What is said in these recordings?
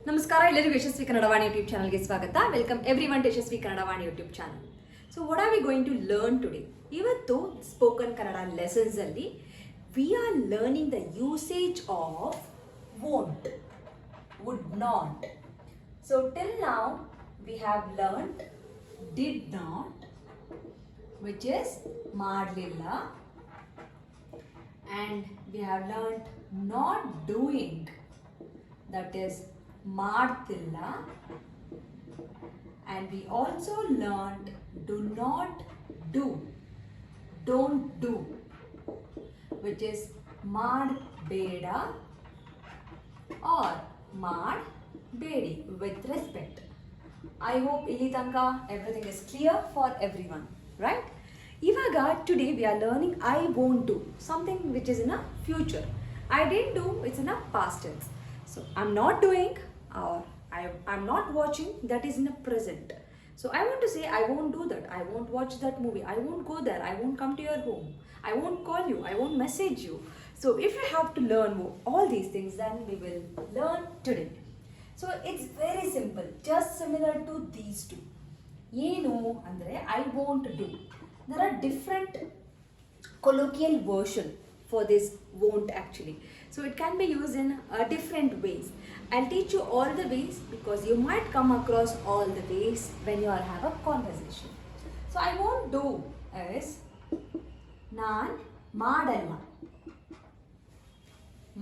ನಮಸ್ಕಾರ ಎಲ್ಲರಿಗೂ ಯಶಸ್ವಿ ಕನ್ನಡ ವಾಣಿ ಯೂಟ್ಯೂಬ್ ಚಾನಲ್ಗೆ ಸ್ವಾಗತ. Welcome everyone to Yashaswi Kannada Vani YouTube channel. So what are we going to learn today? ಇವತ್ತು ಸ್ಪೋಕನ್ ಕನ್ನಡ ಲೆಸನ್ಸ್ ಅಲ್ಲಿ we are learning the usage of won't, would not. So till now we have learned did not, which is ಮಾಡಲಿಲ್ಲ, and we have learned not doing, that is ಮಾಡ್ತಿಲ್ಲ, and we also learned do not do, don't do, which is ಮಾಡಬೇಡ or ಮಾಡಬೇಡಿ with respect. I hope ಇಲ್ಲಿ ತನಕ everything is clear for everyone, right? ಇವಾಗ today we are learning I won't do, something which is in a future. I didn't do, it's in a past tense. So I'm not doing or I'm not watching, that is in a present. So I want to say I won't do that, I won't watch that movie, I won't go there, I won't come to your home, I won't call you, I won't message you. So if you have to learn all these things, then we will learn today. So it's very simple, just similar to these two. ಏನು ಅಂದರೆ I won't do. There are different colloquial version for this won't actually. So it can be used in different ways. I'll teach you all the ways because you might come across all the ways when you all have a conversation. So I won't do is ನಾನು ಮಾಡಲ್ಲ,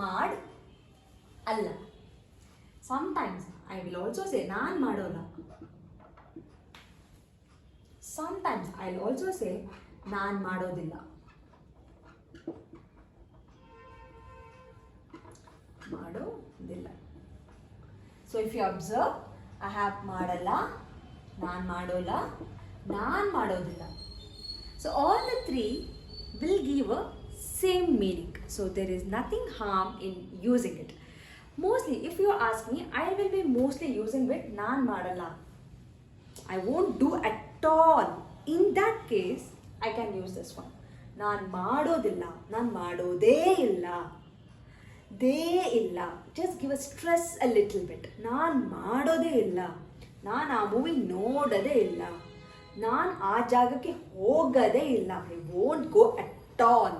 ಮಾಡ್ ಅಲ್ಲ. Sometimes I will also say ನಾನು ಮಾಡೋಲ್ಲ. Sometimes I'll also say ನಾನು ಮಾಡೋದಿಲ್ಲ. ಮಾಡೋದಿಲ್ಲ. So if you observe, I have ಮಾಡಲ್ಲ, ನಾನು ಮಾಡೋಲ್ಲ, ನಾನು ಮಾಡೋದಿಲ್ಲ. So all the three will give a same meaning. So there is nothing harm in using it. Mostly if you ask me, I will be mostly using with ನಾನು ಮಾಡಲ್ಲ. I won't do at all. In that case, I can use this one. ನಾನು ಮಾಡೋದಿಲ್ಲ, ನಾನು ಮಾಡೋದೇ ಇಲ್ಲ, they ಇಲ್ಲ. Just give a stress a little bit. ನಾನು ಮಾಡೋದೇ ಇಲ್ಲ, ನಾನು ಆ ಮೂವಿ ನೋಡೋದೇ ಇಲ್ಲ, ನಾನು ಆ ಜಾಗಕ್ಕೆ ಹೋಗೋದೇ ಇಲ್ಲ. I won't go at all.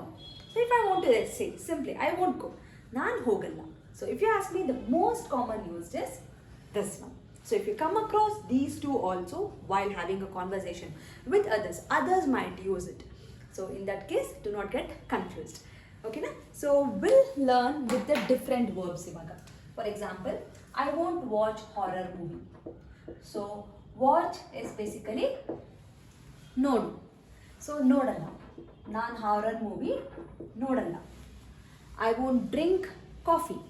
So if I want to say simply, I won't go, ನಾನು ಹೋಗಲ್ಲ. So if you ask me, the most common used is this one. So if you come across these two also while having a conversation with others might use it. So in that case, do not get confused. Okay na? So we'll learn with the different verbs ivaga. For example, I won't watch horror movie. So watch is basically nodu. So nodalla, ನಾನು horror movie ನೋಡಲ್ಲ. I won't drink coffee.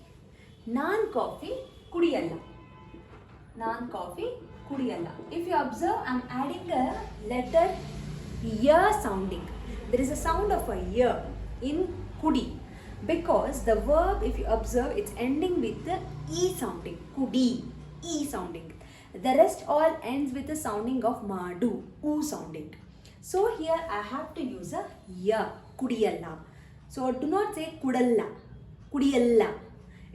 ನಾನು coffee ಕುಡಿಯಲ್ಲ, ನಾನು coffee ಕುಡಿಯಲ್ಲ. If you observe, I'm adding a letter ear sounding. There is a sound of a ear in kudi because the verb, if you observe, it's ending with the e sounding, kudi, e sounding. The rest all ends with the sounding of madu, u sounding. So here I have to use a ear, kudiyalla. So do not say kudalla, kudiyalla.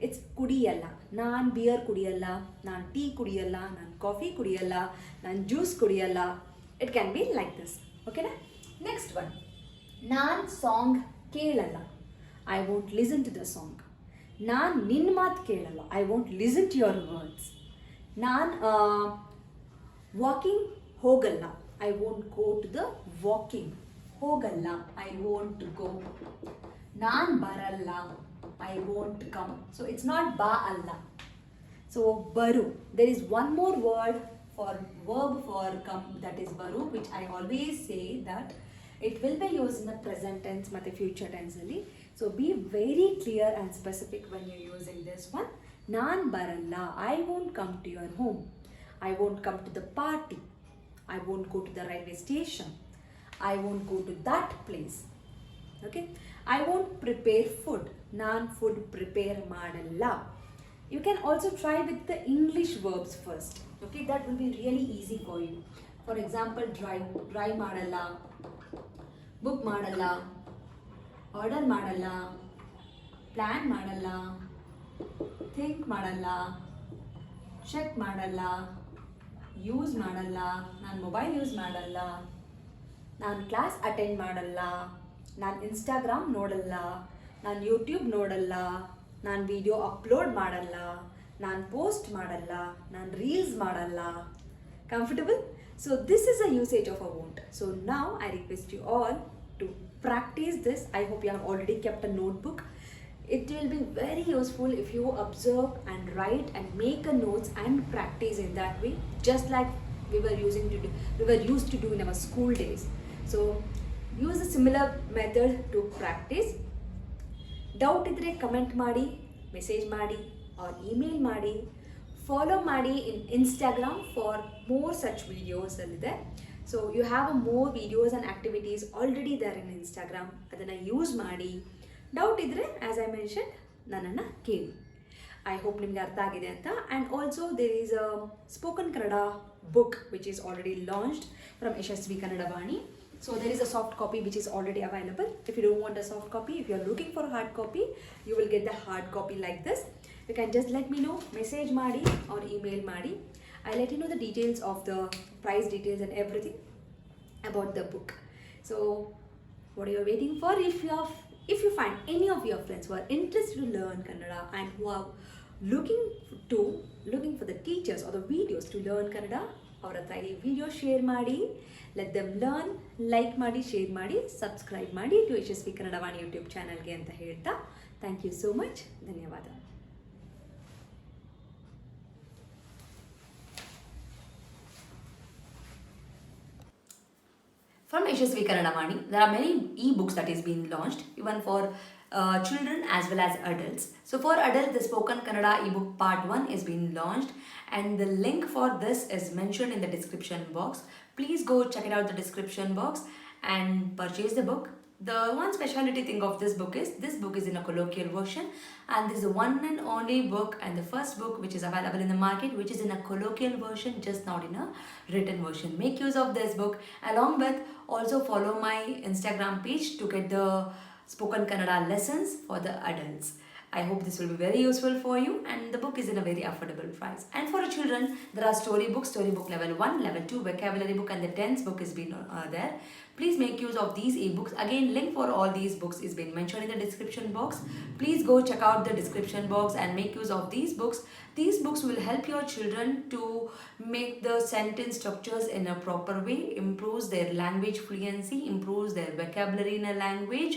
It's kudiyalla. ನಾನು beer ಕುಡಿಯಲ್ಲ, ನಾನು tea ಕುಡಿಯಲ್ಲ, ನಾನು coffee ಕುಡಿಯಲ್ಲ, ನಾನು juice ಕುಡಿಯಲ್ಲ. It can be like this. ಓಕೆನಾ? Next one, ನಾನು ಸಾಂಗ್ ಕೇಳಲ್ಲ. I won't listen to the song. ನಾನು ನಿನ್ನ ಮಾತು ಕೇಳಲ್ಲ. I won't listen to your words. ನಾನು ವಾಕಿಂಗ್ ಹೋಗಲ್ಲ. I won't go to the walking. ಹೋಗಲ್ಲ, ಐ ವೋಂಟ್ ಗೋ. ನಾನು ಬರಲ್ಲ, I won't come. So it's not ba alla. So baru. There is one more word for verb for come, that is baru, which I always say that it will be used in the present tense and the future tense only. So be very clear and specific when you're using this one. Naan baralla. I won't come to your home. I won't come to the party. I won't go to the railway station. I won't go to that place. Okay? I won't prepare food. ನಾನು food prepare ಮಾಡಲ್ಲ. You can also try with the English verbs first. Okay, that will be really easy for you. For example, drive ಮಾಡಲ್ಲ, book ಮಾಡಲ್ಲ, order ಮಾಡಲ್ಲ, plan ಮಾಡಲ್ಲ, think ಮಾಡಲ್ಲ, check ಮಾಡಲ್ಲ, use ಮಾಡಲ್ಲ, ನಾನು ಮೊಬೈಲ್ ಯೂಸ್ ಮಾಡಲ್ಲ, ನಾನು ಕ್ಲಾಸ್ ಅಟೆಂಡ್ ಮಾಡಲ್ಲ, ನಾನು ಇನ್ಸ್ಟಾಗ್ರಾಮ್ ನೋಡಲ್ಲ, ನಾನು ಯೂಟ್ಯೂಬ್ ನೋಡಲ್ಲ, ನಾನು ವಿಡಿಯೋ ಅಪ್ಲೋಡ್ ಮಾಡಲ್ಲ, ನಾನು ಪೋಸ್ಟ್ ಮಾಡಲ್ಲ, ನಾನು ರೀಲ್ಸ್ ಮಾಡಲ್ಲ. Comfortable? So this is a usage of a won't. So now I request you all to practice this. I hope you have already kept a notebook. It will be very useful if you observe and write and make a notes and practice in that way, just like we were used to do in our school days. So use a similar method to practice. Doubt idre comment ಮಾಡಿ, message ಮಾಡಿ or email ಮಾಡಿ. Follow ಮಾಡಿ in Instagram for more such videos alide. So you have more videos and activities already there in Instagram. ಅದನ್ನು use ಮಾಡಿ. Doubt ಇದ್ದರೆ as I mention ನನ್ನನ್ನು ಕೇಳಿ. I hope ನಿಮಗೆ ಅರ್ಥ ಆಗಿದೆ ಅಂತ. And also there is a spoken Kannada book which is already launched from Yashaswi Kannada Vaani. So there is a soft copy which is already available. If you don't want a soft copy, if you are looking for a hard copy, you will get the hard copy like this. You can just let me know, message ಮಾಡಿ or email ಮಾಡಿ. I'll let you know the details of the price details and everything about the book. So what are you waiting for? If you find any of your friends who are interested to learn Kannada and who are looking for the teachers or the videos to learn Kannada, ಅವರ ಹತ್ರ ಈ video share ಮಾಡಿ. Let them learn. Like ಮಾಡಿ, share ಮಾಡಿ, subscribe ಮಾಡಿ to Yashaswi Kannada Vani YouTube ಚಾನಲ್ಗೆ ಅಂತ ಹೇಳ್ತಾ ಥ್ಯಾಂಕ್ ಯು ಸೋ ಮಚ್. ಧನ್ಯವಾದ. From Yashaswi Kannada Vaani, there are many e-books that is being launched, even for children as well as adults. So for adults, the Spoken Kannada ebook part 1 is being launched, and the link for this is mentioned in the description box. Please go check it out the description box and purchase the book. The one specialty thing of this book is in a colloquial version, and this is the one and only book and the first book which is available in the market which is in a colloquial version, just not in a written version. Make use of this book. Along with, also follow my Instagram page to get the spoken Kannada lessons for the adults. I hope this will be very useful for you, and the book is in a very affordable price. And for children, there are storybook level 1, level 2, vocabulary book, and the tense book is been there. Please make use of these ebooks. Again, link for all these books is been mentioned in the description box. Please go check out the description box and make use of these books. These books will help your children to make the sentence structures in a proper way, improves their language fluency, improves their vocabulary in a language,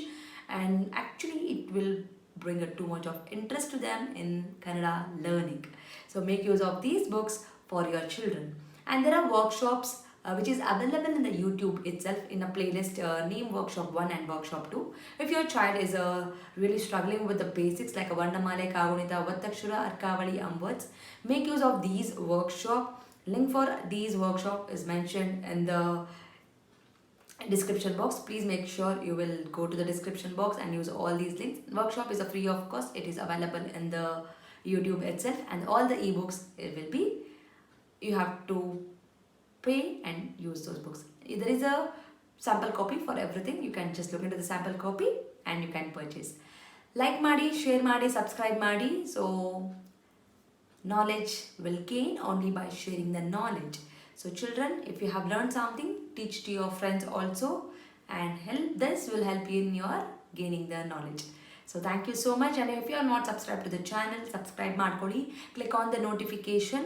and actually it will bring too much of interest to them in Kannada learning. So make use of these books for your children. And there are workshops which is available in the YouTube itself in a playlist named Workshop 1 and Workshop 2. If your child is really struggling with the basics like a Varnamale, Kagunita, Vattakshura, Arkavali, words, make use of these workshop. Link for these workshop is mentioned in the description box. Please make sure you will go to the description box and use all these links. Workshop is a free of cost. It is available in the YouTube itself, and all the ebooks it will be, you have to pay and use those books. There is a sample copy for everything. You can just look into the sample copy and you can purchase. Like ಮಾಡಿ, share ಮಾಡಿ, subscribe ಮಾಡಿ. So knowledge will gain only by sharing the knowledge. So children, if you have learned something, teach to your friends also, and this will help you in your gaining the knowledge. So thank you so much, and if you are not subscribed to the channel, subscribe ಮಾಡ್ಕೊಳ್ಳಿ. Click on the notification,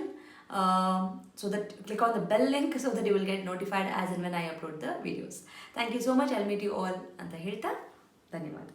so that click on the bell link so that you will get notified as and when I upload the videos. Thank you so much. I'll meet you all ಅಂತ ಹೇಳ್ತಾ ಧನ್ಯವಾದ.